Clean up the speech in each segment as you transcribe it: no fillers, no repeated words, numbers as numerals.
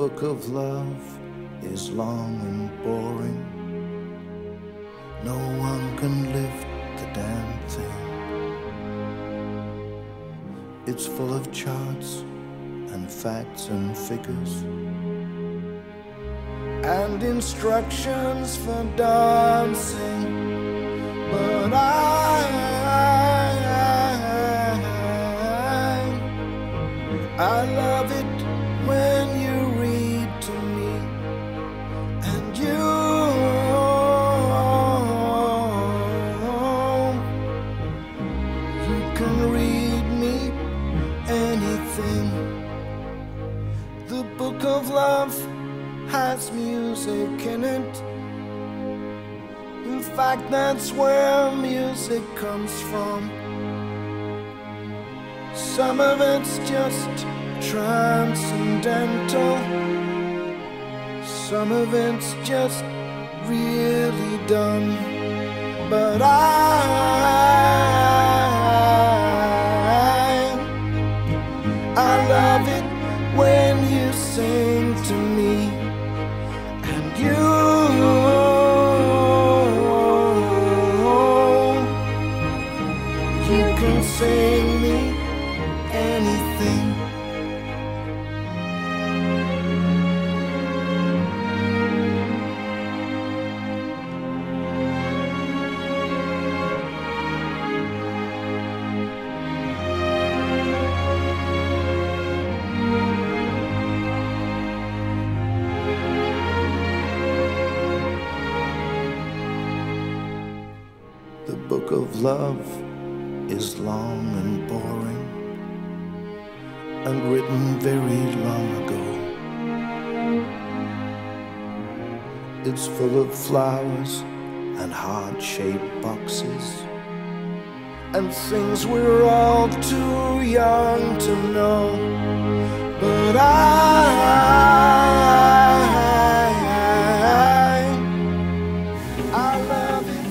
book of love is long and boring. No one can lift the damn thing. It's full of charts and facts and figures and instructions for dancing. But I love it when you read to me, and you can read me anything. The book of love has music in it. In fact, that's where music comes from. Some of it's just transcendental, some of it's just really done. But I love it when you sing to me, and you can sing me anything. The book of love is long and boring and written very long ago. It's full of flowers and heart-shaped boxes and things we're all too young to know. But I love it.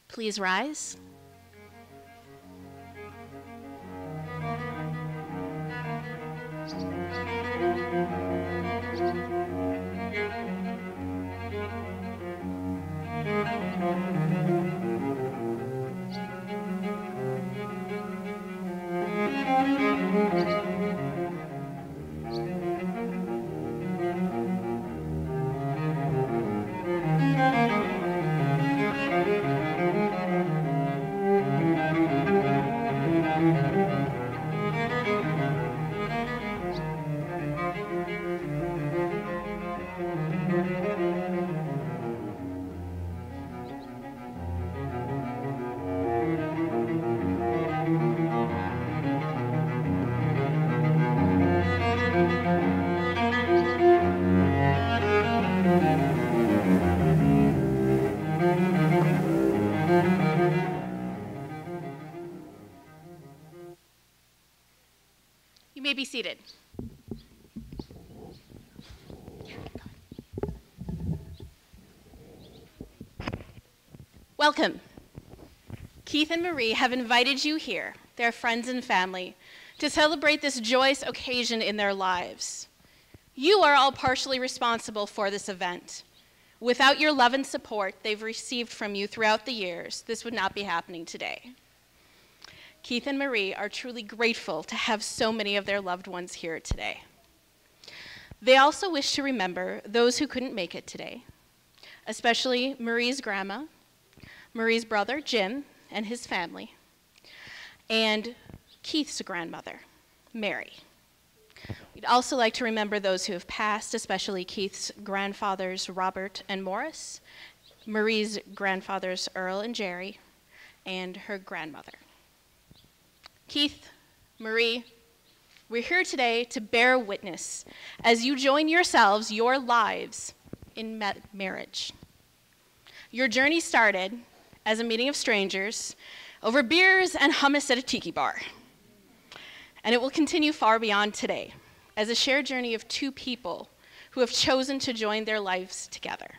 Please rise. You may be seated. Welcome. Keith and Marie have invited you here, their friends and family, to celebrate this joyous occasion in their lives. You are all partially responsible for this event. Without your love and support they've received from you throughout the years, this would not be happening today. Keith and Marie are truly grateful to have so many of their loved ones here today. They also wish to remember those who couldn't make it today, especially Marie's grandma, Marie's brother, Jim, and his family, and Keith's grandmother, Mary. We'd also like to remember those who have passed, especially Keith's grandfathers, Robert and Morris, Marie's grandfathers, Earl and Jerry, and her grandmother. Keith, Marie, we're here today to bear witness as you join yourselves, your lives, in marriage. Your journey started as a meeting of strangers over beers and hummus at a tiki bar. And it will continue far beyond today as a shared journey of two people who have chosen to join their lives together.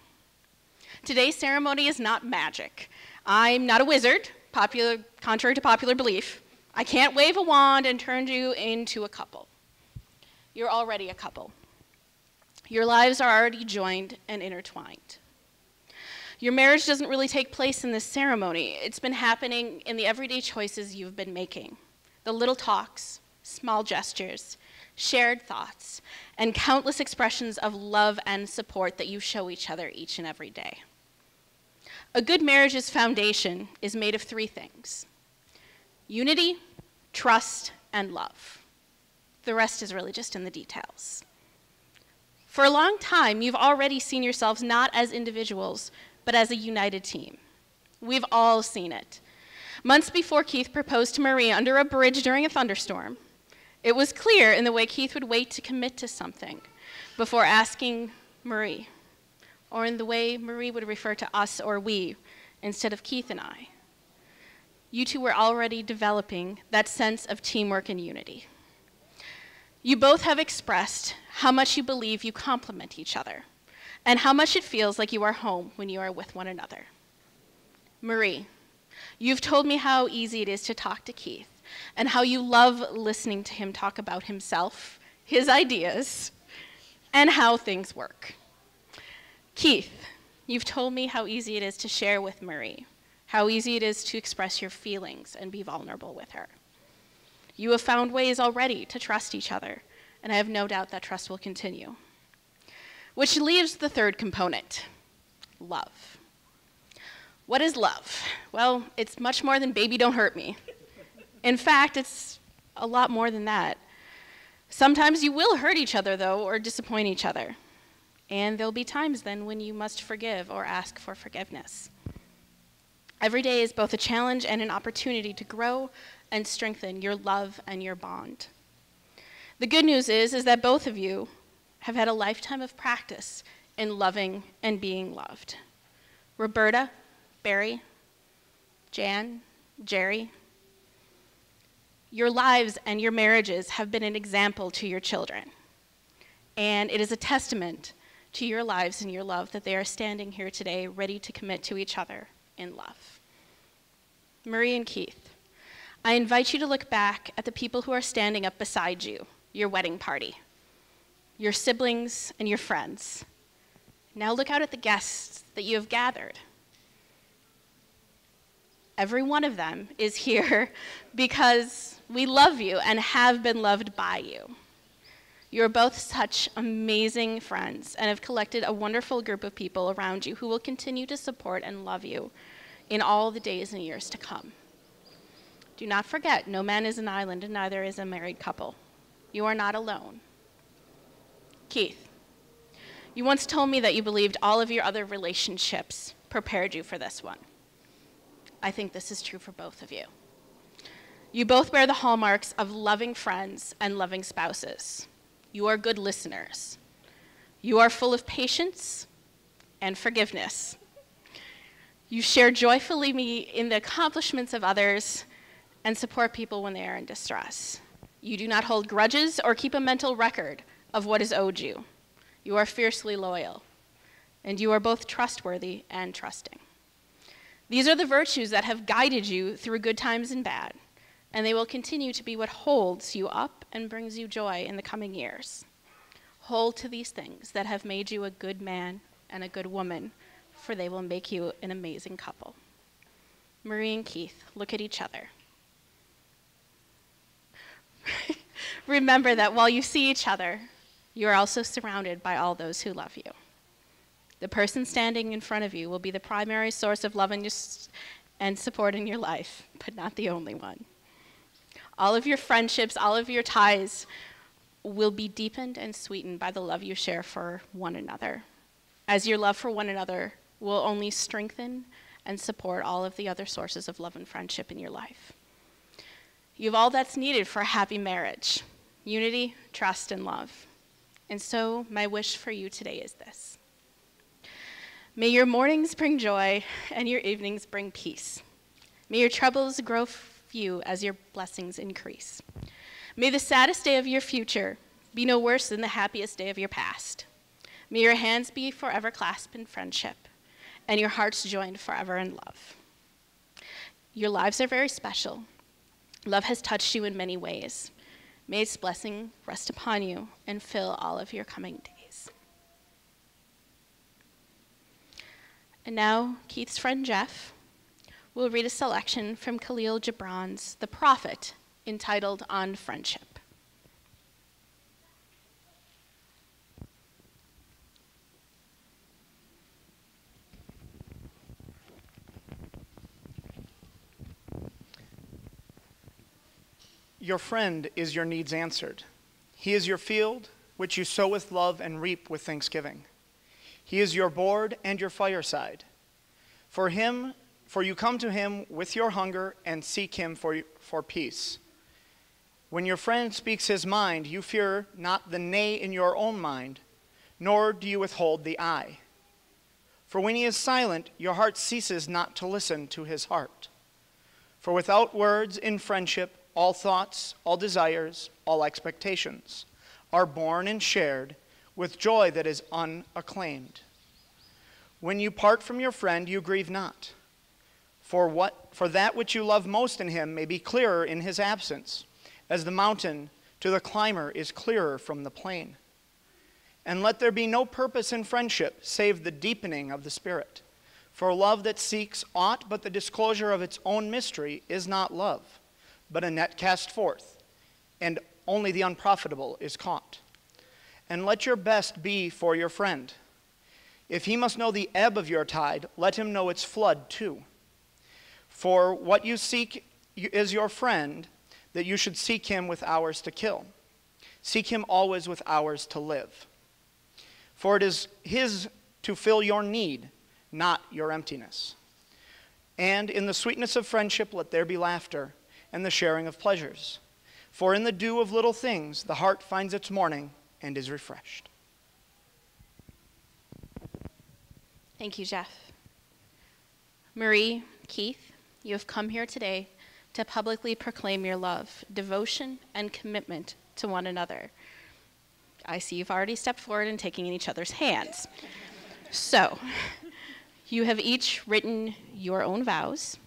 Today's ceremony is not magic. I'm not a wizard, contrary to popular belief. I can't wave a wand and turn you into a couple. You're already a couple. Your lives are already joined and intertwined. Your marriage doesn't really take place in this ceremony. It's been happening in the everyday choices you've been making. The little talks, small gestures, shared thoughts, and countless expressions of love and support that you show each other each and every day. A good marriage's foundation is made of three things: unity, trust, and love. The rest is really just in the details. For a long time, you've already seen yourselves not as individuals, but as a united team. We've all seen it. Months before Keith proposed to Marie under a bridge during a thunderstorm, it was clear in the way Keith would wait to commit to something before asking Marie, or in the way Marie would refer to us or we instead of Keith and I. You two were already developing that sense of teamwork and unity. You both have expressed how much you believe you complement each other and how much it feels like you are home when you are with one another. Marie, you've told me how easy it is to talk to Keith and how you love listening to him talk about himself, his ideas, and how things work. Keith, you've told me how easy it is to share with Marie, how easy it is to express your feelings and be vulnerable with her. You have found ways already to trust each other, and I have no doubt that trust will continue. Which leaves the third component, love. What is love? Well, it's much more than baby don't hurt me. In fact, it's a lot more than that. Sometimes you will hurt each other, though, or disappoint each other. And there'll be times then when you must forgive or ask for forgiveness. Every day is both a challenge and an opportunity to grow and strengthen your love and your bond. The good news is that both of you have had a lifetime of practice in loving and being loved. Roberta, Barry, Jan, Jerry, your lives and your marriages have been an example to your children. And it is a testament to your lives and your love that they are standing here today ready to commit to each other in love. Marie and Keith, I invite you to look back at the people who are standing up beside you, your wedding party, your siblings and your friends. Now look out at the guests that you have gathered. Every one of them is here because we love you and have been loved by you. You are both such amazing friends and have collected a wonderful group of people around you who will continue to support and love you in all the days and years to come. Do not forget, no man is an island and neither is a married couple. You are not alone. Keith, you once told me that you believed all of your other relationships prepared you for this one. I think this is true for both of you. You both bear the hallmarks of loving friends and loving spouses. You are good listeners. You are full of patience and forgiveness. You share joyfully in the accomplishments of others and support people when they are in distress. You do not hold grudges or keep a mental record of what is owed you. You are fiercely loyal, and you are both trustworthy and trusting. These are the virtues that have guided you through good times and bad, and they will continue to be what holds you up and brings you joy in the coming years. Hold to these things that have made you a good man and a good woman, for they will make you an amazing couple. Marie and Keith, look at each other. Remember that while you see each other, you are also surrounded by all those who love you. The person standing in front of you will be the primary source of love and support in your life, but not the only one. All of your friendships, all of your ties will be deepened and sweetened by the love you share for one another, as your love for one another will only strengthen and support all of the other sources of love and friendship in your life. You have all that's needed for a happy marriage: unity, trust, and love. And so my wish for you today is this. May your mornings bring joy and your evenings bring peace. May your troubles grow few as your blessings increase. May the saddest day of your future be no worse than the happiest day of your past. May your hands be forever clasped in friendship and your hearts joined forever in love. Your lives are very special. Love has touched you in many ways. May its blessing rest upon you and fill all of your coming days. And now, Keith's friend Jeff will read a selection from Khalil Gibran's The Prophet, entitled On Friendship. Your friend is your needs answered. He is your field, which you sow with love and reap with thanksgiving. He is your board and your fireside. For you come to him with your hunger and seek him for peace. When your friend speaks his mind, you fear not the nay in your own mind, nor do you withhold the I. For when he is silent, your heart ceases not to listen to his heart. For without words in friendship, all thoughts, all desires, all expectations are born and shared with joy that is unacclaimed. When you part from your friend, you grieve not. For that which you love most in him may be clearer in his absence, as the mountain to the climber is clearer from the plain. And let there be no purpose in friendship save the deepening of the spirit. For love that seeks aught but the disclosure of its own mystery is not love, but a net cast forth, and only the unprofitable is caught. And let your best be for your friend. If he must know the ebb of your tide, let him know its flood too. For what you seek is your friend, that you should seek him with hours to kill. Seek him always with hours to live. For it is his to fill your need, not your emptiness. And in the sweetness of friendship let there be laughter, and the sharing of pleasures. For in the dew of little things the heart finds its morning and is refreshed. Thank you, Jeff. Marie, Keith, you have come here today to publicly proclaim your love, devotion, and commitment to one another. I see you've already stepped forward and taken in each other's hands. So, you have each written your own vows.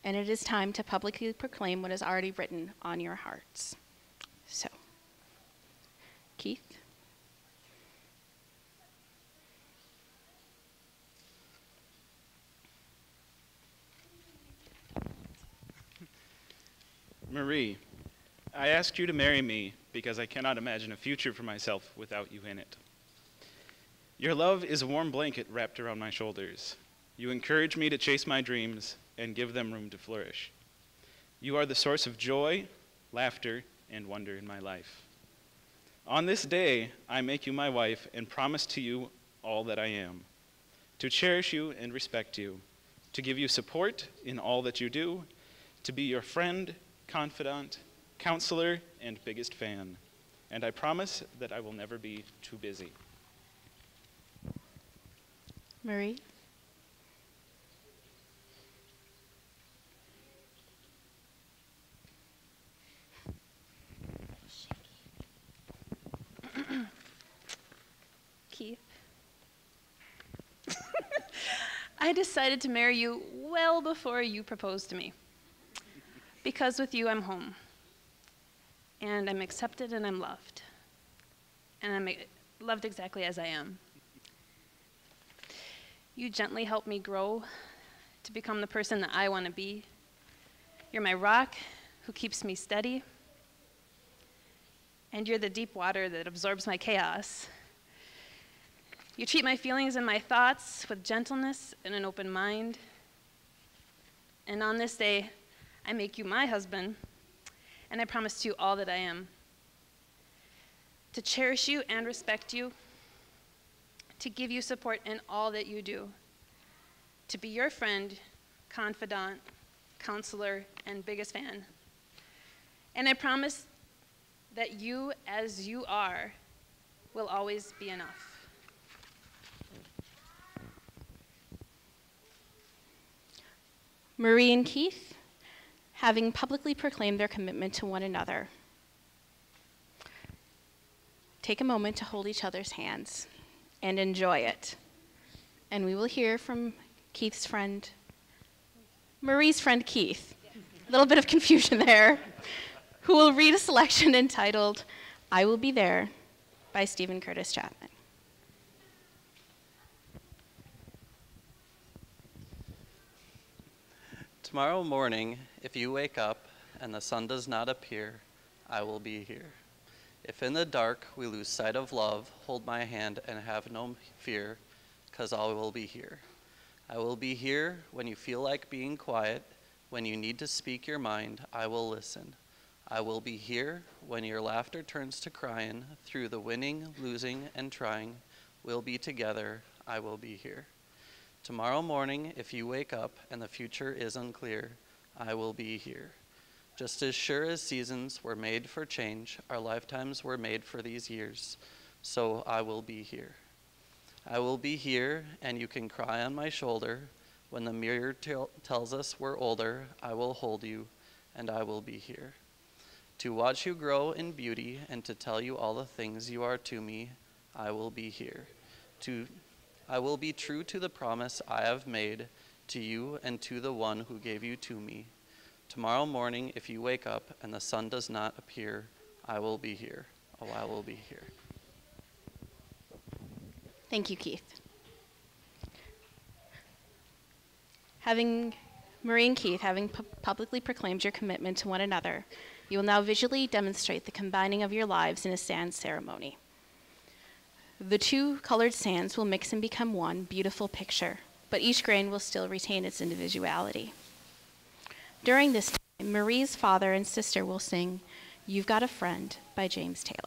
and it is time to publicly proclaim what is already written on your hearts. So, Keith. Marie, I asked you to marry me because I cannot imagine a future for myself without you in it. Your love is a warm blanket wrapped around my shoulders. You encourage me to chase my dreams and give them room to flourish. You are the source of joy, laughter, and wonder in my life. On this day, I make you my wife and promise to you all that I am, to cherish you and respect you, to give you support in all that you do, to be your friend, confidant, counselor, and biggest fan. And I promise that I will never be too busy. Marie. Keith. I decided to marry you well before you proposed to me. Because with you, I'm home. And I'm accepted and I'm loved. And I'm loved exactly as I am. You gently help me grow to become the person that I want to be. You're my rock who keeps me steady. And you're the deep water that absorbs my chaos. You treat my feelings and my thoughts with gentleness and an open mind. And on this day, I make you my husband, and I promise you all that I am. To cherish you and respect you, to give you support in all that you do, to be your friend, confidant, counselor, and biggest fan. And I promise that you, as you are, will always be enough. Marie and Keith, having publicly proclaimed their commitment to one another, take a moment to hold each other's hands and enjoy it. And we will hear from Keith's friend, Marie's friend Keith. A little bit of confusion there. Who will read a selection entitled, I Will Be There by Stephen Curtis Chapman. Tomorrow morning, if you wake up and the sun does not appear, I will be here. If in the dark we lose sight of love, hold my hand and have no fear, 'cause I will be here. I will be here when you feel like being quiet, when you need to speak your mind, I will listen. I will be here when your laughter turns to crying, through the winning, losing, and trying, we'll be together, I will be here. Tomorrow morning, if you wake up and the future is unclear, I will be here. Just as sure as seasons were made for change, our lifetimes were made for these years, so I will be here. I will be here, and you can cry on my shoulder. When the mirror tells us we're older, I will hold you, and I will be here. To watch you grow in beauty and to tell you all the things you are to me, I will be here. I will be true to the promise I have made to you and to the one who gave you to me. Tomorrow morning, if you wake up and the sun does not appear, I will be here. Oh, I will be here. Thank you, Keith. Marie and Keith, having publicly proclaimed your commitment to one another, you will now visually demonstrate the combining of your lives in a sand ceremony. The two colored sands will mix and become one beautiful picture, but each grain will still retain its individuality. During this time, Marie's father and sister will sing You've Got a Friend by James Taylor.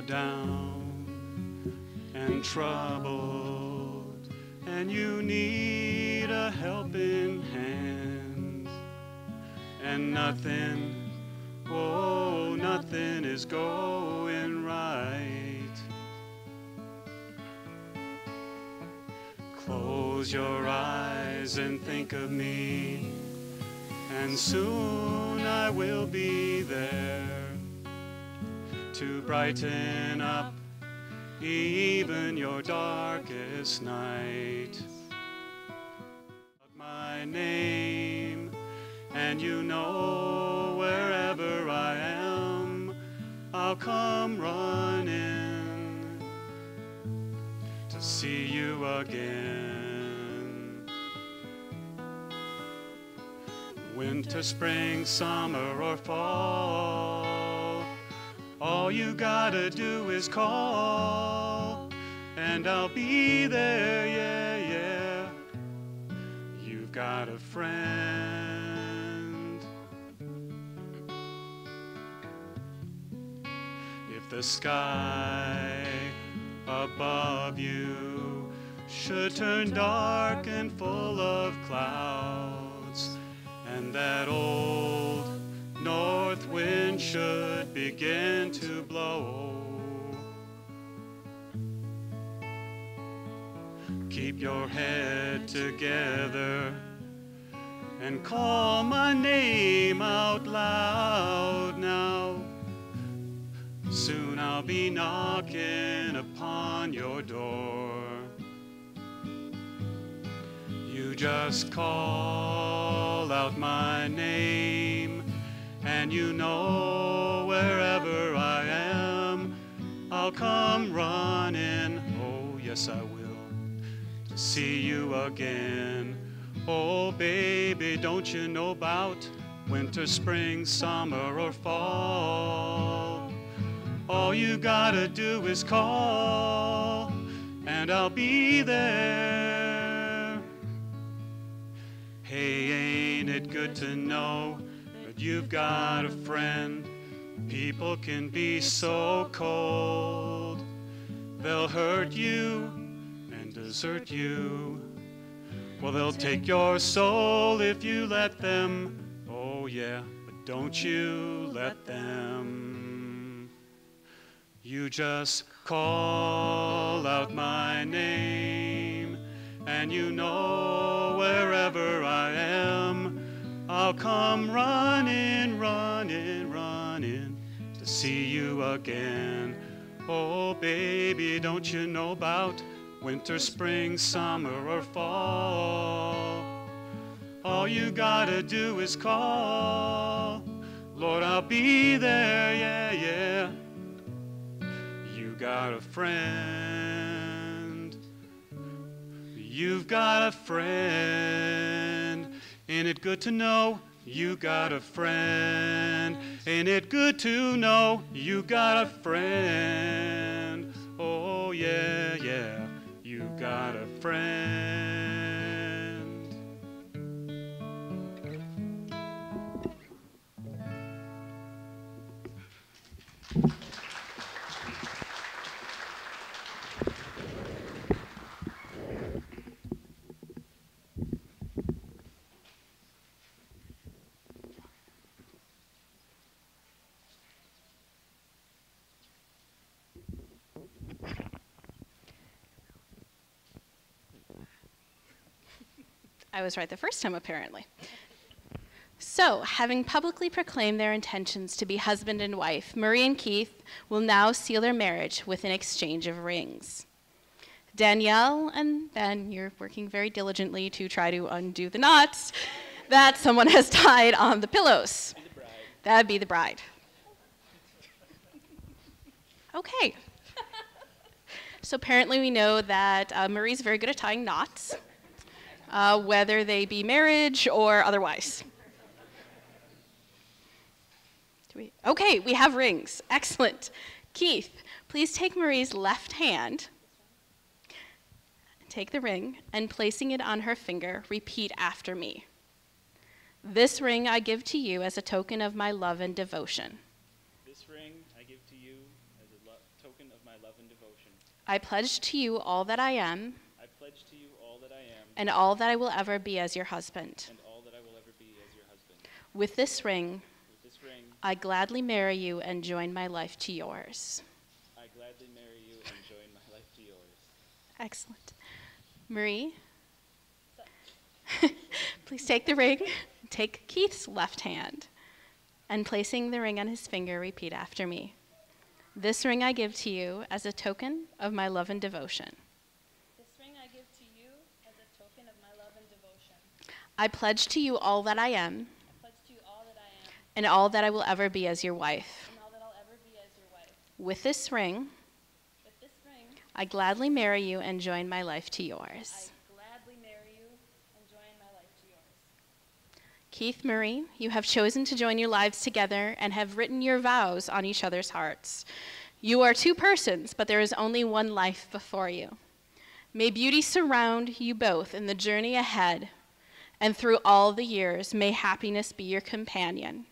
down and troubled, and you need a helping hand, and nothing, oh, nothing is going right. Close your eyes and think of me, and soon I will be there to brighten up even your darkest night. My name, and you know wherever I am, I'll come running to see you again. Winter, spring, summer, or fall, all you gotta do is call, and I'll be there, yeah, yeah. You've got a friend. If the sky above you should turn dark and full of clouds, and that old north wind should begin to blow, keep your head together and call my name out loud now. Soon I'll be knocking upon your door. You just call out my name, and you know wherever I am, I'll come running, oh yes I will, to see you again. Oh baby, don't you know about winter, spring, summer, or fall? All you gotta do is call, and I'll be there. Hey, ain't it good to know that you've got a friend? People can be so cold. They'll hurt you and desert you. Well, they'll take your soul if you let them. Oh yeah, but don't you let them. You just call out my name, and you know wherever I am, I'll come running, running, running to see you again. Oh baby, don't you know about winter, spring, summer, or fall? All you gotta do is call. Lord, I'll be there, yeah, yeah. You got a friend. You've got a friend. Ain't it good to know you got a friend? Ain't it good to know you got a friend? Oh yeah, yeah, you got a friend. I was right the first time, apparently. So, having publicly proclaimed their intentions to be husband and wife, Marie and Keith will now seal their marriage with an exchange of rings. Danielle and Ben, you're working very diligently to try to undo the knots that someone has tied on the pillows. That'd be the bride. Okay. So apparently we know that Marie's very good at tying knots, whether they be marriage or otherwise. Okay, we have rings. Excellent. Keith, please take Marie's left hand, take the ring, and placing it on her finger, repeat after me. This ring I give to you as a token of my love and devotion. This ring I give to you as a token I pledge to you all that I am I pledge to you all that I am and all that I will ever be as your husband. and all that I will ever be as your husband. With this ring, With this ring, I gladly marry you and join my life to yours. I gladly marry you and join my life to yours. Excellent. Marie, please take the ring, take Keith's left hand, and placing the ring on his finger, repeat after me. This ring I give to you as a token of my love and devotion. This ring I give to you as a token of my love and devotion. I pledge to you all that I am I pledge to you all that I am and all that I will ever be as your wife. and all that I'll ever be as your wife. With this ring, With this ring, I gladly marry you and join my life to I yours. gladly marry you and join my life to yours. Keith, Marie, you have chosen to join your lives together and have written your vows on each other's hearts. You are two persons, but there is only one life before you. May beauty surround you both in the journey ahead, and through all the years, may happiness be your companion,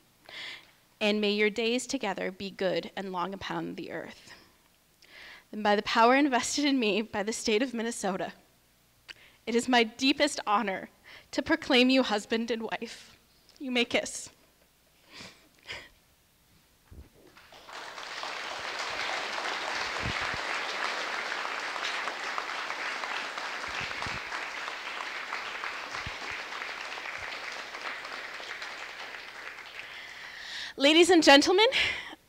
and may your days together be good and long upon the earth. And by the power invested in me by the state of Minnesota, it is my deepest honor to proclaim you husband and wife. You may kiss. Ladies and gentlemen,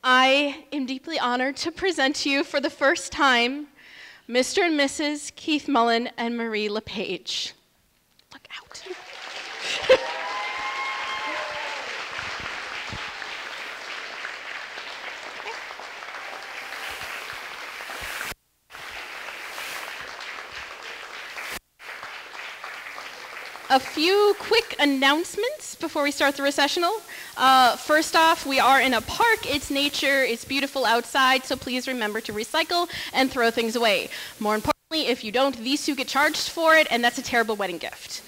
I am deeply honored to present to you for the first time Mr. and Mrs. Keith Mullen and Marie LePage. Look out. A few quick announcements before we start the recessional. First off, we are in a park. It's nature. It's beautiful outside, so please remember to recycle and throw things away. More importantly, if you don't, these two get charged for it, and that's a terrible wedding gift.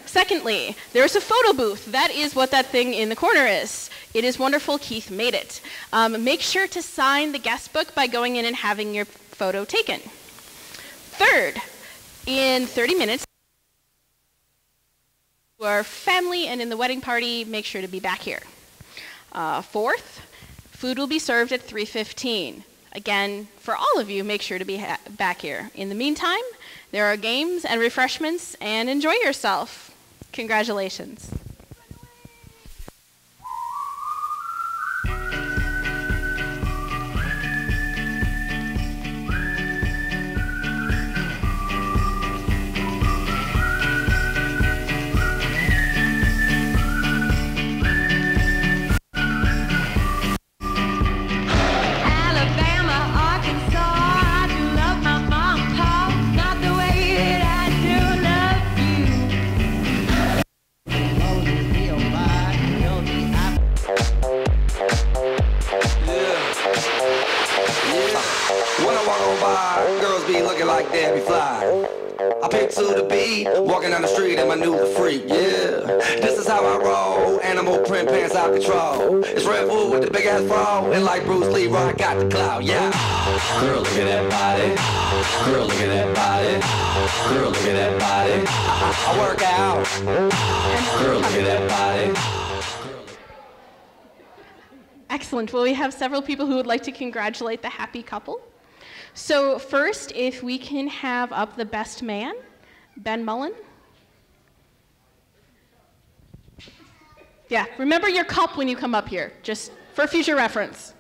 Secondly, there's a photo booth. That is what that thing in the corner is. It is wonderful. Keith made it. Make sure to sign the guest book by going in and having your photo taken. Third, in 30 minutes, our family and in the wedding party, make sure to be back here. Fourth, food will be served at 3:15. Again, for all of you, make sure to be back here. In the meantime, there are games and refreshments, and enjoy yourself. Congratulations. Like Debbie Fly. I pick to the beat, walking down the street and my new freak, yeah. This is how I roll, animal print pants out control. It's Red Bull with the big ass bra, and like Bruce Lee, I got the clout, yeah. Girl, look at that body. Girl, look at that body. Girl, look at that body. I work out. Girl, look at that body. Excellent. Well, we have several people who would like to congratulate the happy couple. So first, if we can have up the best man, Ben Mullen. Yeah, remember your cup when you come up here, just for future reference.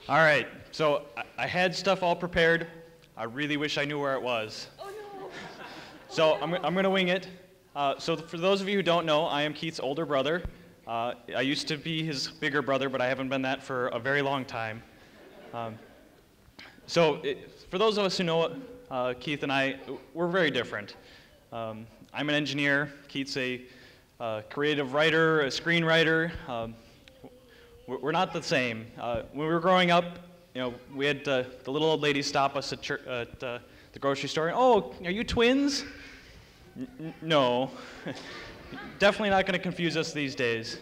All right, so I had stuff all prepared. I really wish I knew where it was. Oh no. So I'm going to wing it. So for those of you who don't know, I am Keith's older brother. I used to be his bigger brother, but I haven't been that for a very long time. For those of us who know Keith and I, we're very different. I'm an engineer. Keith's a creative writer, a screenwriter. We're not the same. When we were growing up, we had the little old lady stop us at the grocery store. Oh, are you twins? No. Definitely not going to confuse us these days.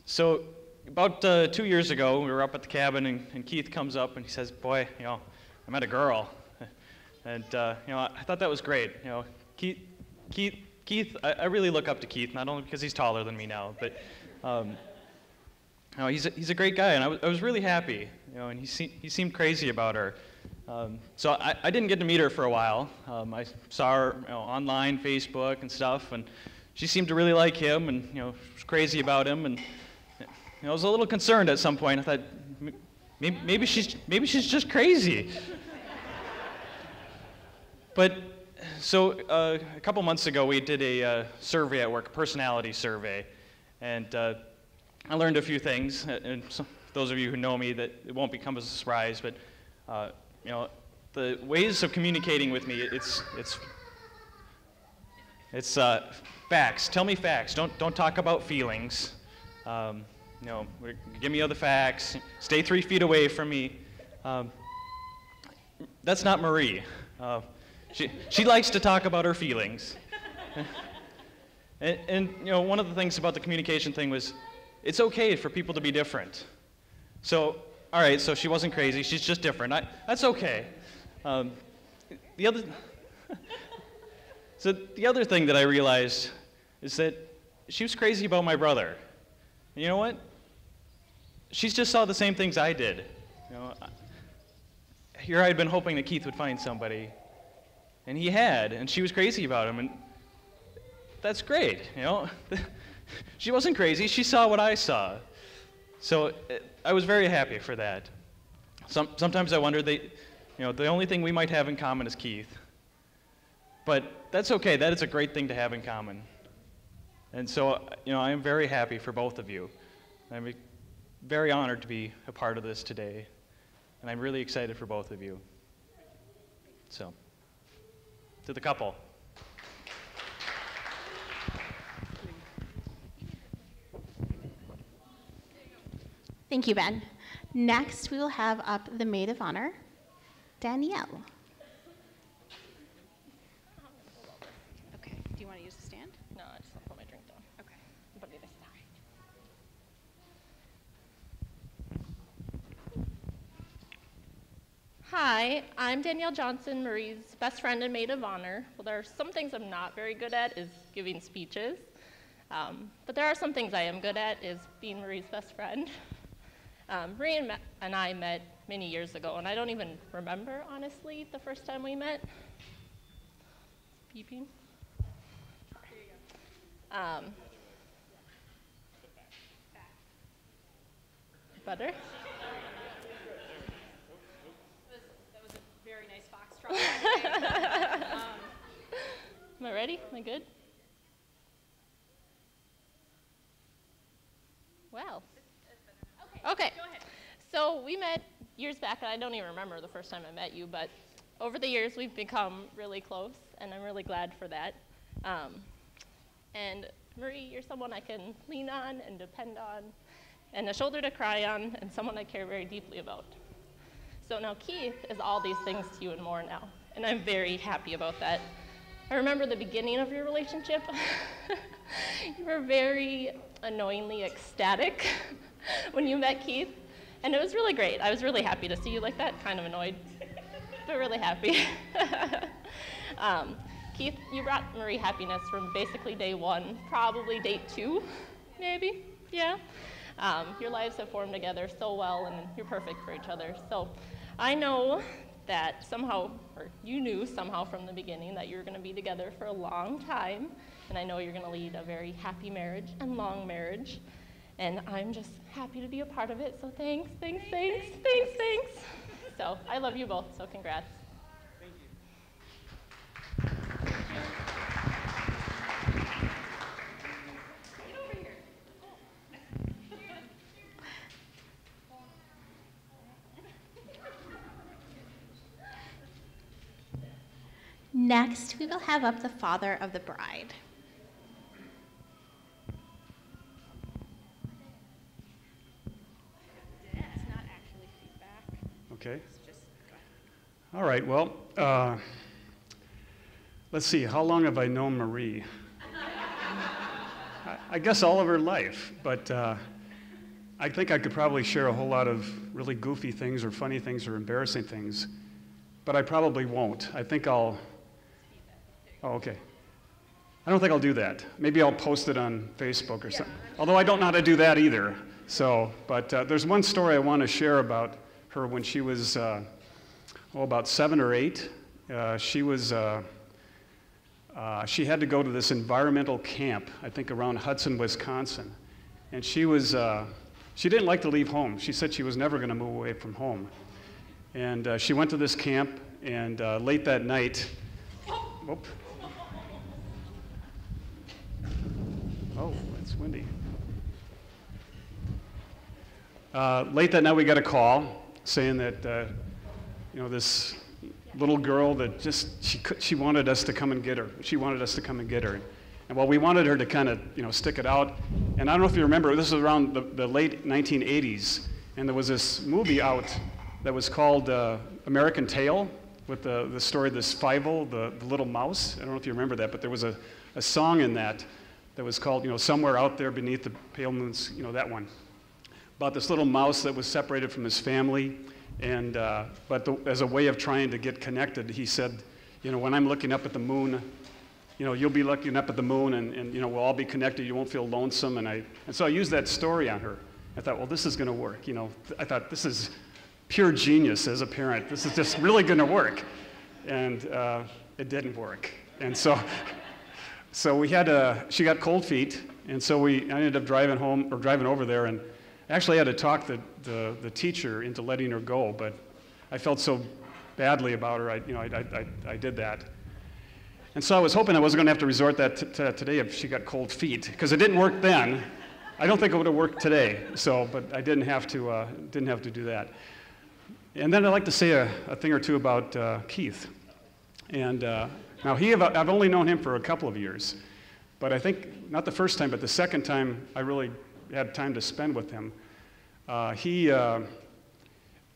So about 2 years ago, we were up at the cabin, and Keith comes up and he says, "Boy, I met a girl," and I thought that was great. Keith, I really look up to Keith, not only because he's taller than me now, but he's a great guy, and I was really happy. And he seemed crazy about her. So I didn't get to meet her for a while. I saw her online, Facebook and stuff, and she seemed to really like him, and was crazy about him, and I was a little concerned at some point. I thought maybe she's just crazy. But so a couple months ago, we did a survey at work, a personality survey, and I learned a few things. And those of you who know me, that it won't become a surprise, but the ways of communicating with me, it's facts. Tell me facts. Don't talk about feelings. Give me other facts. Stay 3 feet away from me. That's not Marie. She likes to talk about her feelings. and one of the things about the communication thing was, it's okay for people to be different. So, all right, so she wasn't crazy. She's just different. That's okay. The other thing that I realized is that she was crazy about my brother. And you know what? She just saw the same things I did. Here I had been hoping that Keith would find somebody, and he had, and she was crazy about him, and that's great. She wasn't crazy. She saw what I saw. So I was very happy for that. Sometimes I wonder, the only thing we might have in common is Keith. But that's okay. That is a great thing to have in common. And so, I am very happy for both of you. I'm very honored to be a part of this today. And I'm really excited for both of you. So, to the couple. Thank you, Ben. Next, we will have up the maid of honor, Danielle. Okay, do you want to use the stand? No, I just want to put my drink down. Okay. Put it this side. Hi, I'm Danielle Johnson, Marie's best friend and maid of honor. Well, there are some things I'm not very good at, is giving speeches. But there are some things I am good at, is being Marie's best friend. Marie and I met many years ago, and I don't even remember, honestly, the first time we met. Beeping. Butter. That was a very nice foxtrot. Am I ready? Am I good? Well. Okay. Go ahead. So we met years back, and I don't even remember the first time I met you, but over the years we've become really close, and I'm really glad for that. And Marie, you're someone I can lean on and depend on, and a shoulder to cry on, and someone I care very deeply about. So now Keith is all these things to you and more now, and I'm very happy about that. I remember the beginning of your relationship. You were very annoyingly ecstatic when you met Keith, and it was really great. I was really happy to see you like that, kind of annoyed, but really happy. Keith, you brought Marie happiness from basically day one, probably date 2, maybe, yeah. Your lives have formed together so well, and you're perfect for each other. So I know that somehow, or you knew somehow from the beginning that you were going to be together for a long time, and I know you're going to lead a very happy marriage and long marriage, and I'm just happy to be a part of it, so thanks. So I love you both, so congrats. Next, we will have up the father of the bride. It's not actually feedback. Okay. It's just, go ahead. All right, well, let's see, how long have I known Marie? I guess all of her life, but I think I could probably share a whole lot of really goofy things or funny things or embarrassing things, but I probably won't. I think I'll, oh, okay. I don't think I'll do that. Maybe I'll post it on Facebook or something. Although I don't know how to do that either. So, but there's one story I want to share about her when she was, about 7 or 8. She had to go to this environmental camp, I think around Hudson, Wisconsin. And she didn't like to leave home. She said she was never going to move away from home. And she went to this camp, and late that night, whoop. Oh, it's windy. Late that night, we got a call saying that, this little girl that she wanted us to come and get her. She wanted us to come and get her. And while we wanted her to kind of, stick it out, and I don't know if you remember, this was around the late 1980s, and there was this movie out that was called American Tail, with the story of this Fievel, the little mouse. I don't know if you remember that, but there was a song in that was called, Somewhere Out There Beneath the Pale Moon's, that one, about this little mouse that was separated from his family, and as a way of trying to get connected, he said, when I'm looking up at the moon, you'll be looking up at the moon, and we'll all be connected. You won't feel lonesome. And so I used that story on her. I thought, well, this is going to work. I thought this is pure genius as a parent. This is just really going to work, and it didn't work. And so she got cold feet, and so I ended up driving over there, and actually had to talk the teacher into letting her go, but I felt so badly about her. I did that. And so I was hoping I wasn't going to have to resort that to today if she got cold feet, because it didn't work then. I don't think it would have worked today. But I didn't have to do that. And then I'd like to say a thing or two about Keith. And now I've only known him for a couple of years, but I think not the first time, but the second time I really had time to spend with him.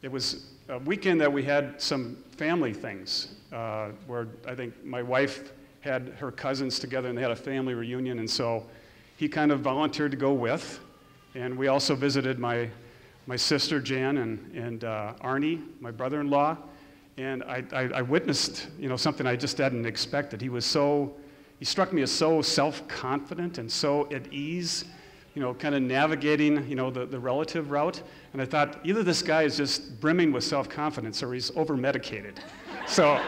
It was a weekend that we had some family things where I think my wife had her cousins together and they had a family reunion, and so he kind of volunteered to go with. And we also visited my sister Jan and Arnie, my brother-in-law, and I witnessed something I just hadn't expected. He struck me as so self-confident and so at ease, kind of navigating, the relative route. And I thought, either this guy is just brimming with self-confidence or he's over-medicated. So,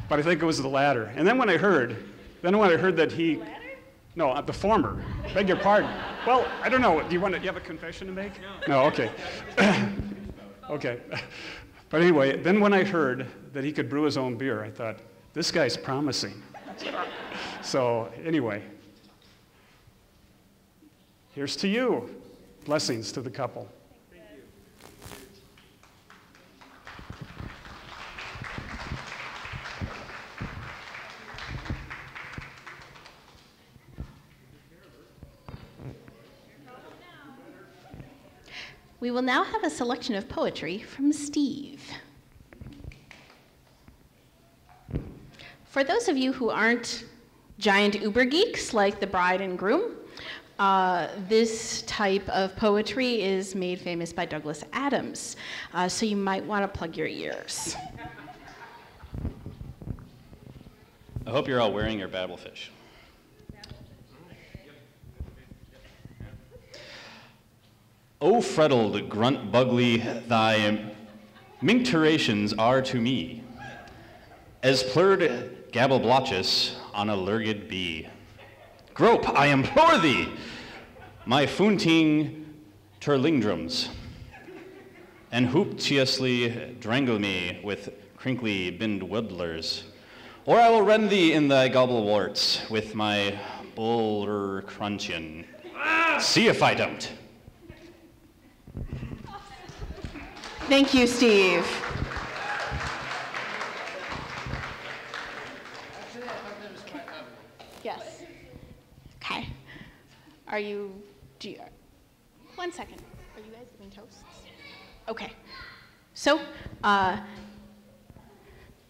but I think it was the latter. And then when I heard that he, no, the former, beg your pardon. Well, I don't know, you have a confession to make? No, okay. Okay. But anyway, then when I heard that he could brew his own beer, I thought, this guy's promising. So anyway, here's to you. Blessings to the couple. Thank you. We will now have a selection of poetry from Steve. For those of you who aren't giant uber geeks like the bride and groom, this type of poetry is made famous by Douglas Adams, so you might want to plug your ears. I hope you're all wearing your Babelfish. O freddled grunt bugly, thy mincturations are to me as plurred gabbleblotchus on a lurgid bee. Grope, I implore thee, my foonting turlingdrums, and hooptiously drangle me with crinkly bind whittlers, or I will rend thee in thy gobblewarts with my bulrer cruncheon. See if I don't. Thank you, Steve. Yes. Okay. One second. Are you guys giving toasts? Okay. So,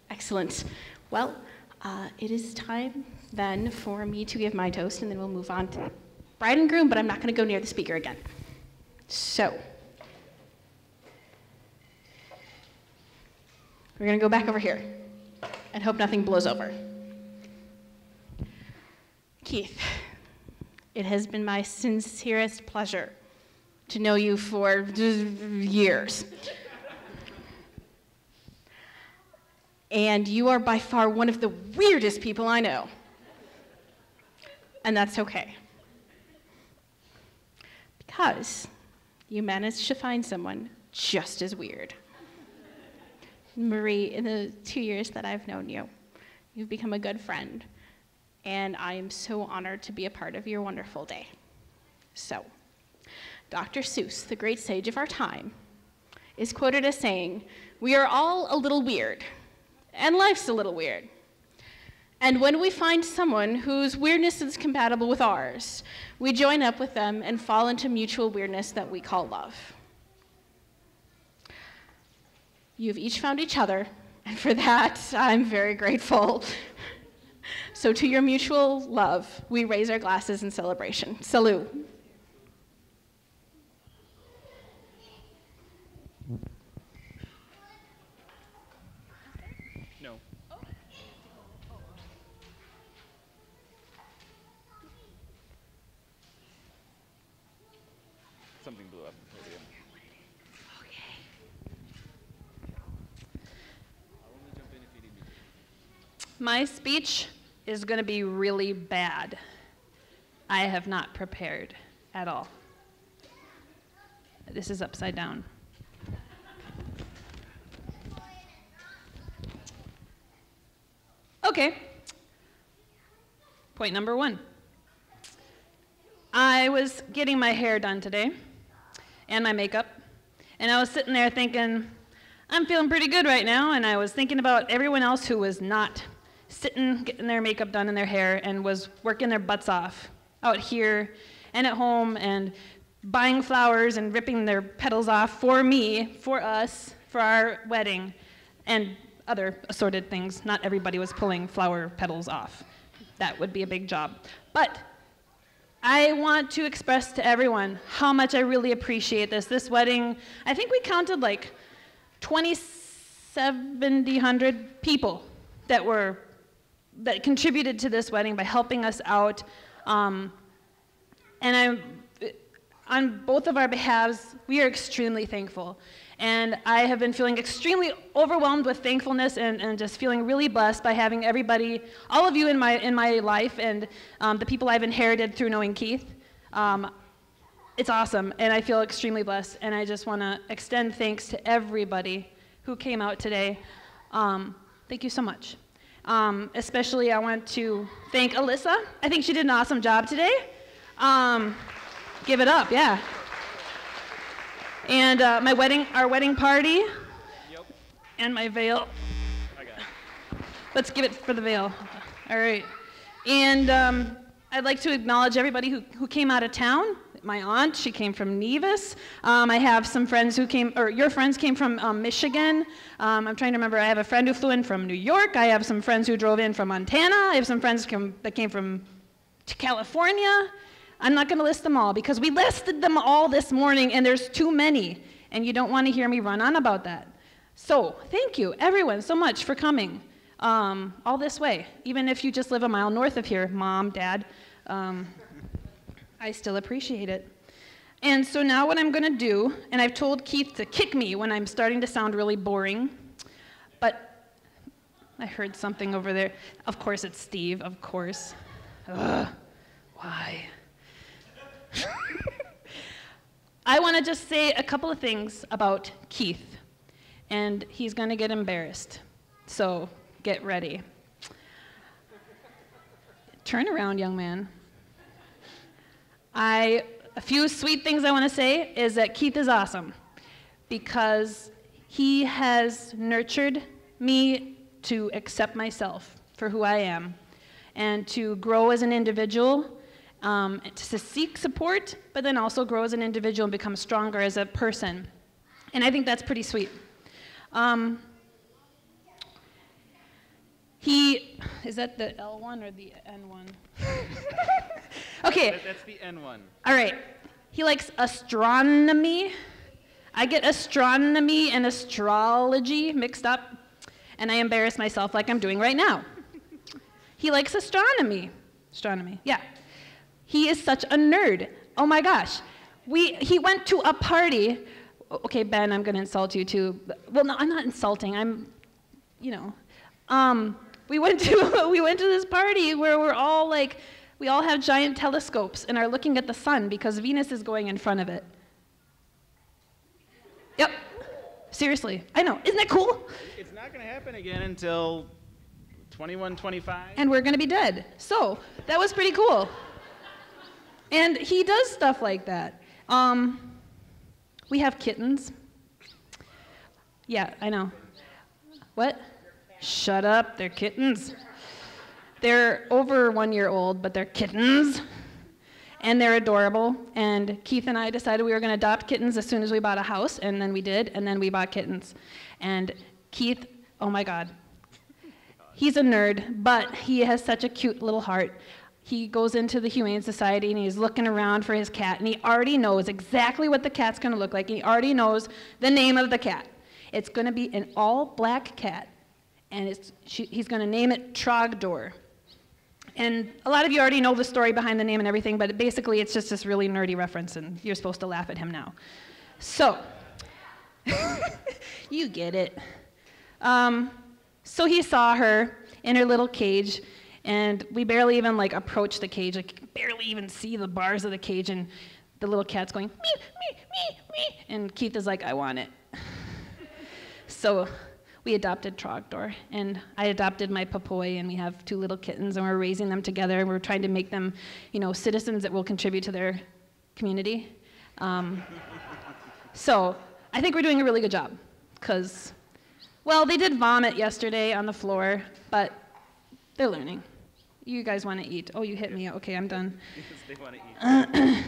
excellent. Well, it is time then for me to give my toast, and then we'll move on to bride and groom, but I'm not going to go near the speaker again. So, we're going to go back over here and hope nothing blows over. Keith, it has been my sincerest pleasure to know you for years. And you are by far one of the weirdest people I know. And that's okay. Because you managed to find someone just as weird. Marie, in the 2 years that I've known you, you've become a good friend. And I am so honored to be a part of your wonderful day. So, Dr. Seuss, the great sage of our time, is quoted as saying, "We are all a little weird, and life's a little weird. And when we find someone whose weirdness is compatible with ours, we join up with them and fall into mutual weirdness that we call love." You've each found each other, and for that, I'm very grateful. So to your mutual love, we raise our glasses in celebration. Salud. No. Something blew up. My speech is going to be really bad. I have not prepared at all. This is upside down. Okay. Point number 1. I was getting my hair done today and my makeup, and I was sitting there thinking, I'm feeling pretty good right now, and I was thinking about everyone else who was not sitting, getting their makeup done and their hair, and was working their butts off out here and at home and buying flowers and ripping their petals off for me, for us, for our wedding, and other assorted things. Not everybody was pulling flower petals off. That would be a big job. But I want to express to everyone how much I really appreciate this. This wedding, I think we counted like 2,700 people that contributed to this wedding by helping us out. And on both of our behalves, we are extremely thankful. And I have been feeling extremely overwhelmed with thankfulness and just feeling really blessed by having everybody, all of you in my life, and the people I've inherited through knowing Keith. It's awesome, and I feel extremely blessed. And I just want to extend thanks to everybody who came out today. Thank you so much. Especially I want to thank Alyssa. I think she did an awesome job today. Give it up, yeah. And our wedding party. Yep. And my veil. I got it. Let's give it for the veil. All right. And I'd like to acknowledge everybody who came out of town. My aunt, she came from Nevis. I have some friends who came, or your friends came from Michigan. I'm trying to remember, I have a friend who flew in from New York. I have some friends who drove in from Montana. I have some friends that came from California. I'm not going to list them all because we listed them all this morning and there's too many. And you don't want to hear me run on about that. So thank you, everyone, so much for coming all this way. Even if you just live a mile north of here, Mom, Dad. I still appreciate it. And so now what I'm going to do, and I've told Keith to kick me when I'm starting to sound really boring, but I heard something over there. Of course it's Steve, of course. Ugh, why? I want to just say a couple of things about Keith, and he's going to get embarrassed. So get ready. Turn around, young man. A few sweet things I want to say is that Keith is awesome because he has nurtured me to accept myself for who I am and to grow as an individual, to seek support, but then also grow as an individual and become stronger as a person. And I think that's pretty sweet. Is that the L1 or the N1? Okay. That's the N1. All right. He likes astronomy. I get astronomy and astrology mixed up, and I embarrass myself like I'm doing right now. He likes astronomy. Astronomy, yeah. He is such a nerd. Oh my gosh. He went to a party. Okay, Ben, I'm going to insult you too. Well, no, I'm not insulting. We went to this party where we all have giant telescopes and are looking at the sun because Venus is going in front of it. Yep. Seriously. I know. Isn't that cool? It's not going to happen again until 2125. And we're going to be dead. So, that was pretty cool. And he does stuff like that. We have kittens. Yeah, I know. What? Shut up, they're kittens. They're over 1 year old, but they're kittens. And they're adorable. And Keith and I decided we were going to adopt kittens as soon as we bought a house, and then we did, and then we bought kittens. And Keith, oh my God. He's a nerd, but he has such a cute little heart. He goes into the Humane Society and he's looking around for his cat, and he already knows exactly what the cat's going to look like. And he already knows the name of the cat. It's going to be an all-black cat, and he's going to name it Trogdor. And a lot of you already know the story behind the name and everything, but basically it's just this really nerdy reference, and you're supposed to laugh at him now. So, you get it. So he saw her in her little cage, and we barely even approach the cage, barely even see the bars of the cage, and the little cat's going, me, me, me, me, and Keith is like, I want it. So we adopted Trogdor, and I adopted my Papoy, and we have 2 little kittens, and we're raising them together, and we're trying to make them, citizens that will contribute to their community. So I think we're doing a really good job, because, well, they did vomit yesterday on the floor, but they're learning. You guys want to eat. Oh, you hit me. Okay, I'm done. They want to eat.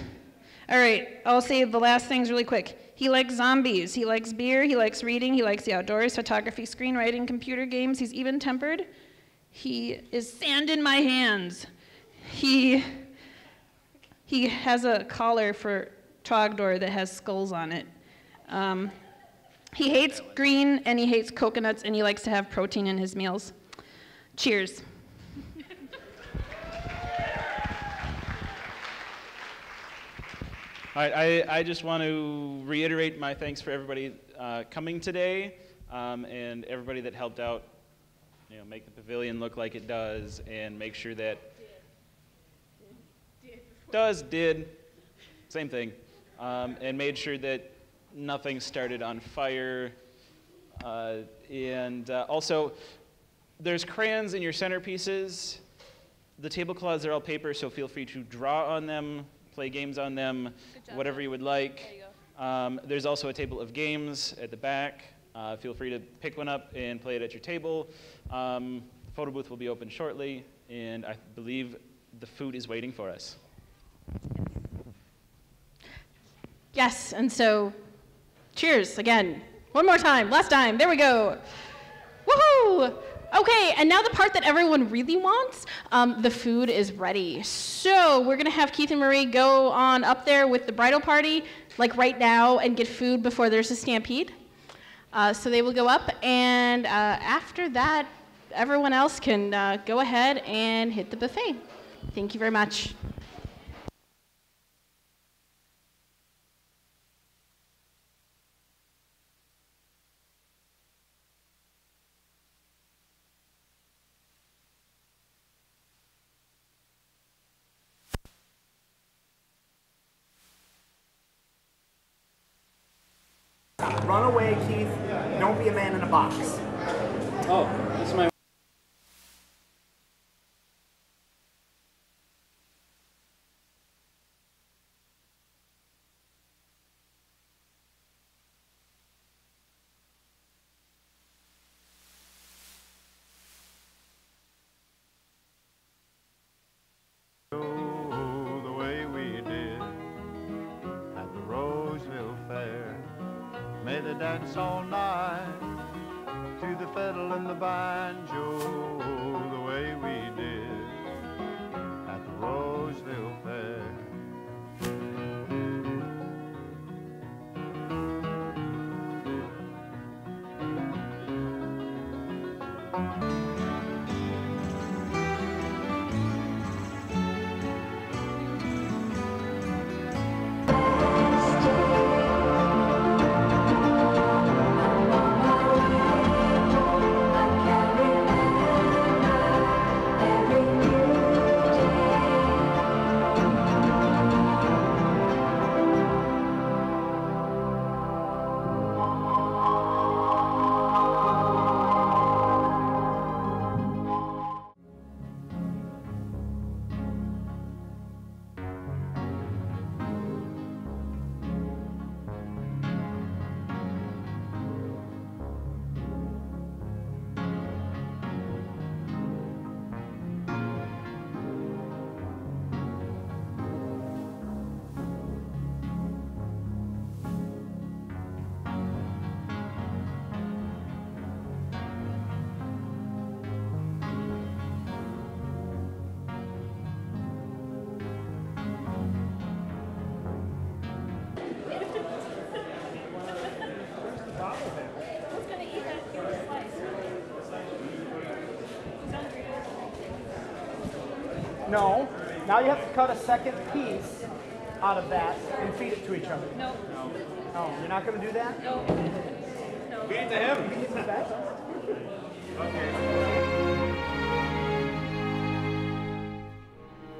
All right, I'll say the last things really quick. He likes zombies. He likes beer. He likes reading. He likes the outdoors, photography, screenwriting, computer games. He's even-tempered. He is sand in my hands. He has a collar for Trogdor that has skulls on it. He hates green, and he hates coconuts, and he likes to have protein in his meals. Cheers. All right, I just want to reiterate my thanks for everybody coming today, and everybody that helped out, make the pavilion look like it does, and make sure that did, same thing, and made sure that nothing started on fire, and also there's crayons in your centerpieces. The tablecloths are all paper, so feel free to draw on them, play games on them, whatever you would like. There's also a table of games at the back. Feel free to pick one up and play it at your table. The photo booth will be open shortly, and I believe the food is waiting for us. Yes, and so cheers again. One more time, last time, there we go. Woohoo! Okay, and now the part that everyone really wants, the food is ready. So we're gonna have Keith and Marie go on up there with the bridal party, right now, and get food before there's a stampede. So they will go up, and after that, everyone else can go ahead and hit the buffet. Thank you very much. Run away, Keith. Don't be a man in a box. Oh, this is my... The way we did at the Roseville Fair. May they dance all night to the fiddle and the banjo, the way we did at the Roseville Fair. No. Now you have to cut a second piece out of that and feed it to each other. No. No, you're not going to do that? No. Feed it to him. Feed it to the back.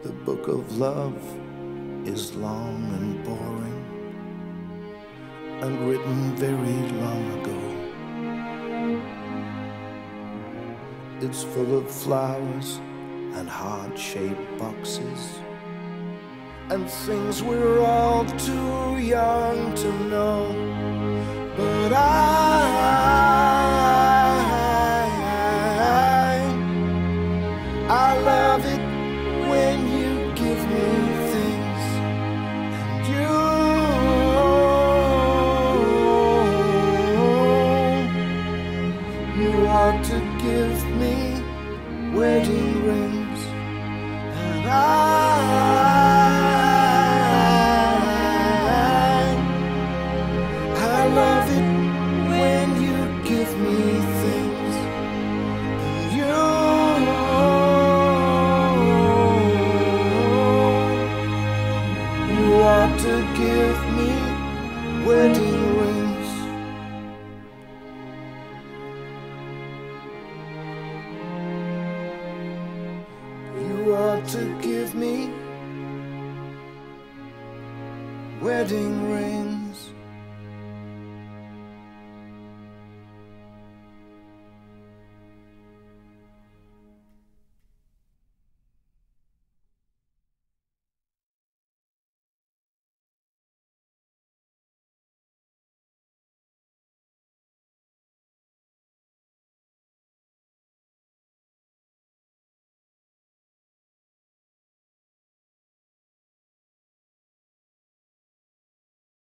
The book of love is long and boring and written very long ago. It's full of flowers and heart-shaped boxes and things we're all too young to know. But I love it when you give me things, and you ought to give me wedding rings, and I love it when you give me things, and you ought to give me wedding rings. You ought to give me wedding rings.